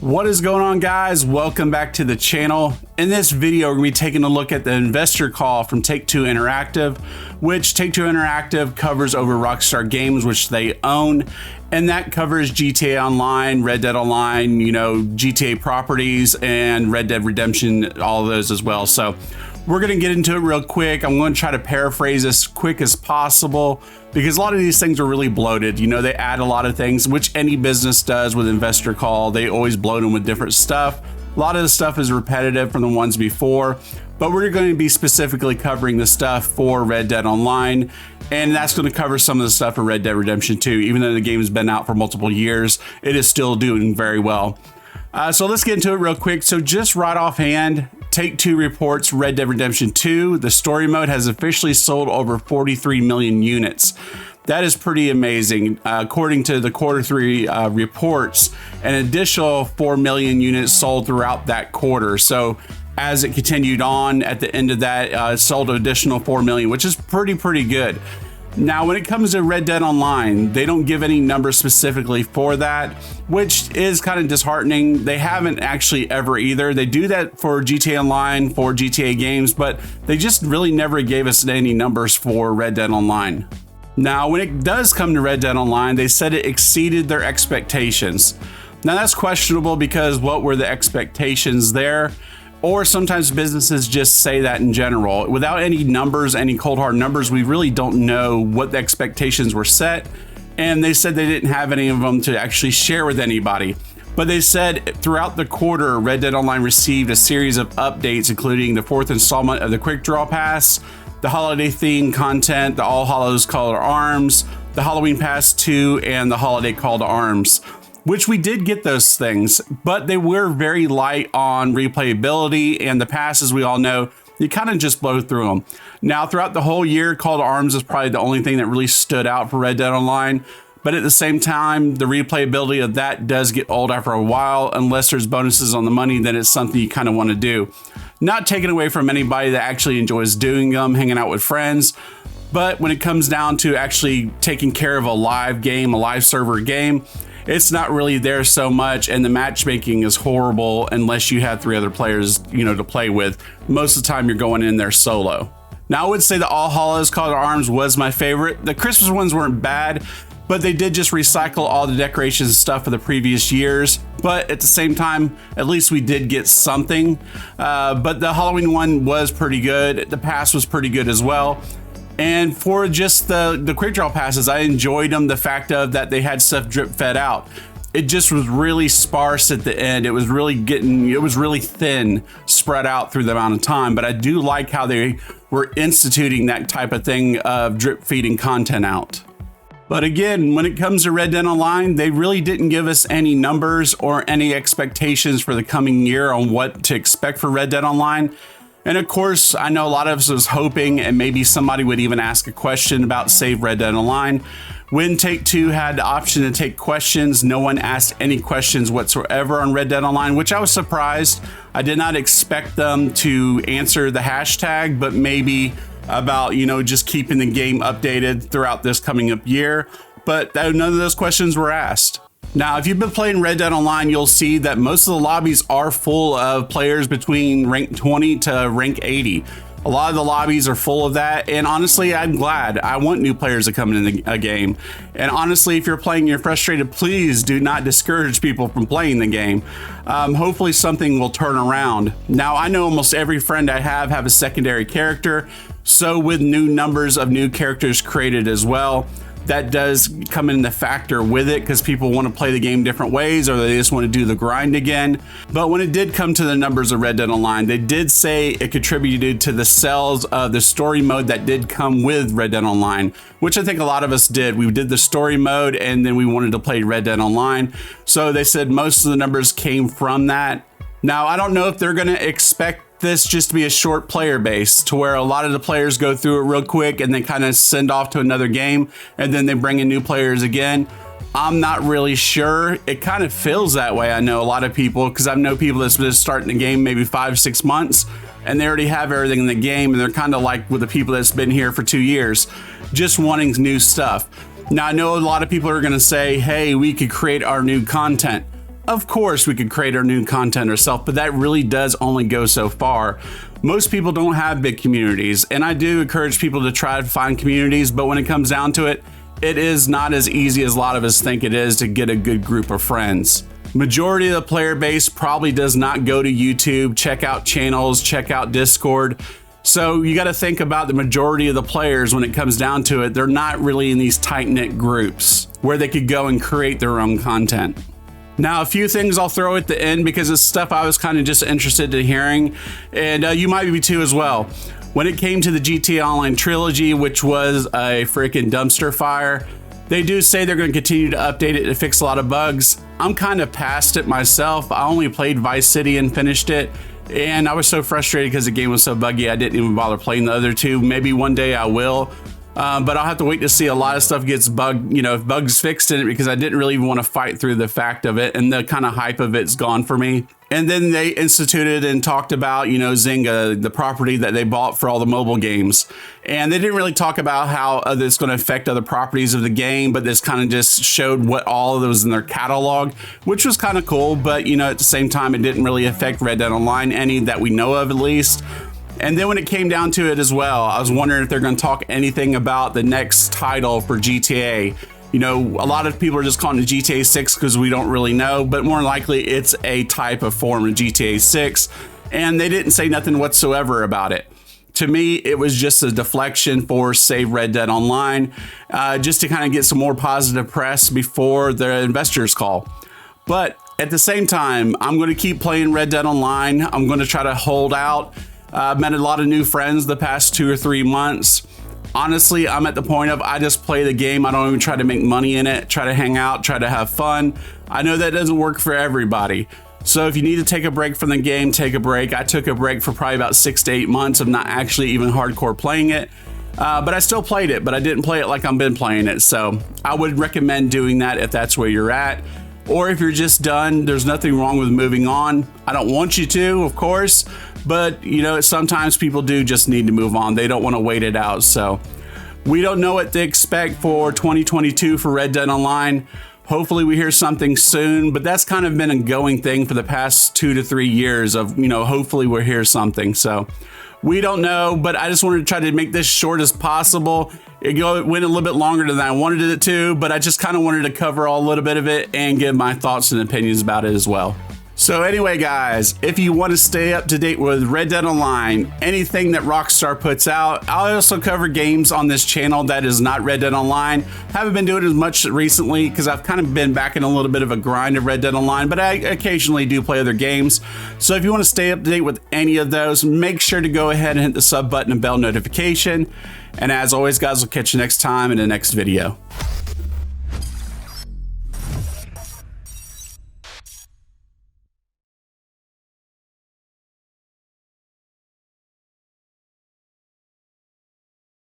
What is going on, guys? Welcome back to the channel. In this video, we're going to be taking a look at the investor call from Take-Two Interactive, which Take-Two Interactive covers over Rockstar Games, which they own, and that covers GTA Online, Red Dead Online, GTA properties, and Red Dead Redemption, all of those as well. So we're going to get into it real quick. I'm going to try to paraphrase as quick as possible because a lot of these things are really bloated. They add a lot of things, which any business does with investor call. They always bloat them with different stuff. A lot of the stuff is repetitive from the ones before, but we're going to be specifically covering the stuff for Red Dead Online, and that's going to cover some of the stuff for Red Dead Redemption 2. Even though the game has been out for multiple years, it is still doing very well. So let's get into it real quick. So just right offhand, Take-Two reports Red Dead Redemption 2, the story mode, has officially sold over 43 million units. That is pretty amazing. According to the Q3 reports, an additional 4 million units sold throughout that quarter. So as it continued on, at the end of that, it sold an additional 4 million, which is pretty good. Now, when it comes to Red Dead Online, they don't give any numbers specifically for that, which is kind of disheartening. They haven't actually ever either. They do that for GTA Online, for GTA games, but they just really never gave us any numbers for Red Dead Online. Now, when it does come to Red Dead Online, they said it exceeded their expectations. Now, that's questionable because what were the expectations there? Or sometimes businesses just say that in general. Without any numbers, any cold hard numbers, we really don't know what the expectations were set. And they said they didn't have any of them to actually share with anybody. But they said throughout the quarter, Red Dead Online received a series of updates, including the 4th installment of the Quick Draw Pass, the holiday themed content, the All Hallows Call to Arms, the Halloween Pass 2, and the Holiday Call to Arms, which we did get those things, but they were very light on replayability, and the passes, we all know, you kind of just blow through them. Now, throughout the whole year, Call to Arms is probably the only thing that really stood out for Red Dead Online, but at the same time, the replayability of that does get old after a while. Unless there's bonuses on the money, then it's something you kind of want to do. Not taken away from anybody that actually enjoys doing them, hanging out with friends, but when it comes down to actually taking care of a live game, a live server game, it's not really there so much, and the matchmaking is horrible unless you have 3 other players, to play with. Most of the time, you're going in there solo. Now, I would say the All Hallows Call to Arms was my favorite. The Christmas ones weren't bad, but they did just recycle all the decorations and stuff for the previous years. But at the same time, at least we did get something. But the Halloween one was pretty good. The pass was pretty good as well. And for just the quick draw passes, I enjoyed them. The fact of that they had stuff drip fed out. It just was really sparse at the end. It was really thin, spread out through the amount of time. But I do like how they were instituting that type of thing of drip feeding content out. But again, when it comes to Red Dead Online, they really didn't give us any numbers or any expectations for the coming year on what to expect for Red Dead Online. And of course, I know a lot of us was hoping, and maybe somebody would even ask a question about Save Red Dead Online. When Take-Two had the option to take questions, no one asked any questions whatsoever on Red Dead Online, which I was surprised. I did not expect them to answer the hashtag, but maybe about, just keeping the game updated throughout this coming up year. But none of those questions were asked. Now, if you've been playing Red Dead Online, you'll see that most of the lobbies are full of players between rank 20 to rank 80. A lot of the lobbies are full of that, and honestly, I'm glad. I want new players to come in a game. And honestly, if you're playing and you're frustrated, please do not discourage people from playing the game. Hopefully something will turn around. Now, I know almost every friend I have a secondary character, so with new numbers of new characters created as well, that does come in the factor with it because people want to play the game different ways, or they just want to do the grind again. But when it did come to the numbers of Red Dead Online, they did say it contributed to the sales of the story mode that did come with Red Dead Online, which I think a lot of us did. We did the story mode and then we wanted to play Red Dead Online. So they said most of the numbers came from that. Now, I don't know if they're going to expect this just to be a short player base to where a lot of the players go through it real quick and then kind of send off to another game and then they bring in new players again. I'm not really sure. It kind of feels that way. I know a lot of people, because I know people that's been starting the game maybe 5-6 months and they already have everything in the game, and they're kind of like with the people that's been here for 2 years, just wanting new stuff. Now, I know a lot of people are going to say, hey, we could create our new content. Of course, we could create our new content ourselves, but that really does only go so far. Most people don't have big communities, and I do encourage people to try to find communities, but when it comes down to it, it is not as easy as a lot of us think it is to get a good group of friends. Majority of the player base probably does not go to YouTube, check out channels, check out Discord. So you got to think about the majority of the players when it comes down to it. They're not really in these tight-knit groups where they could go and create their own content. Now, a few things I'll throw at the end because it's stuff I was kind of just interested in hearing, and you might be too as well. When it came to the GTA Online trilogy, which was a freaking dumpster fire, they do say they're going to continue to update it to fix a lot of bugs. I'm kind of past it myself. I only played Vice City and finished it, and I was so frustrated because the game was so buggy I didn't even bother playing the other two. Maybe one day I will. But I'll have to wait to see a lot of stuff gets bugs fixed in it, because I didn't really even want to fight through the fact of it, and the kind of hype of it's gone for me. And then they instituted and talked about, Zynga, the property that they bought for all the mobile games. And they didn't really talk about how it's going to affect other properties of the game, but this kind of just showed what all of those in their catalog, which was kind of cool. But, at the same time, it didn't really affect Red Dead Online, any that we know of at least. And then when it came down to it as well, I was wondering if they're going to talk anything about the next title for GTA. A lot of people are just calling it GTA 6 because we don't really know, but more likely it's a type of form of GTA 6. And they didn't say nothing whatsoever about it. To me, it was just a deflection for Save Red Dead Online, just to kind of get some more positive press before the investors call. But at the same time, I'm going to keep playing Red Dead Online. I'm going to try to hold out. I've met a lot of new friends the past 2 or 3 months. Honestly, I'm at the point of I just play the game. I don't even try to make money in it, try to hang out, try to have fun. I know that doesn't work for everybody. So if you need to take a break from the game, take a break. I took a break for probably about 6 to 8 months of not actually even hardcore playing it. But I still played it, but I didn't play it like I've been playing it. So I would recommend doing that if that's where you're at. Or if you're just done, there's nothing wrong with moving on. I don't want you to, of course, but sometimes people do just need to move on. They don't want to wait it out. So we don't know what to expect for 2022 for Red Dead Online. Hopefully we hear something soon, but that's kind of been a going thing for the past 2 to 3 years of, hopefully we'll hear something. So we don't know, but I just wanted to try to make this short as possible. It went a little bit longer than I wanted it to, but I just kind of wanted to cover a little bit of it and give my thoughts and opinions about it as well. So anyway, guys, if you want to stay up to date with Red Dead Online, anything that Rockstar puts out, I also cover games on this channel that is not Red Dead Online. Haven't been doing it as much recently because I've kind of been back in a little bit of a grind of Red Dead Online, but I occasionally do play other games. So if you want to stay up to date with any of those, make sure to go ahead and hit the sub button and bell notification. And as always, guys, we'll catch you next time in the next video.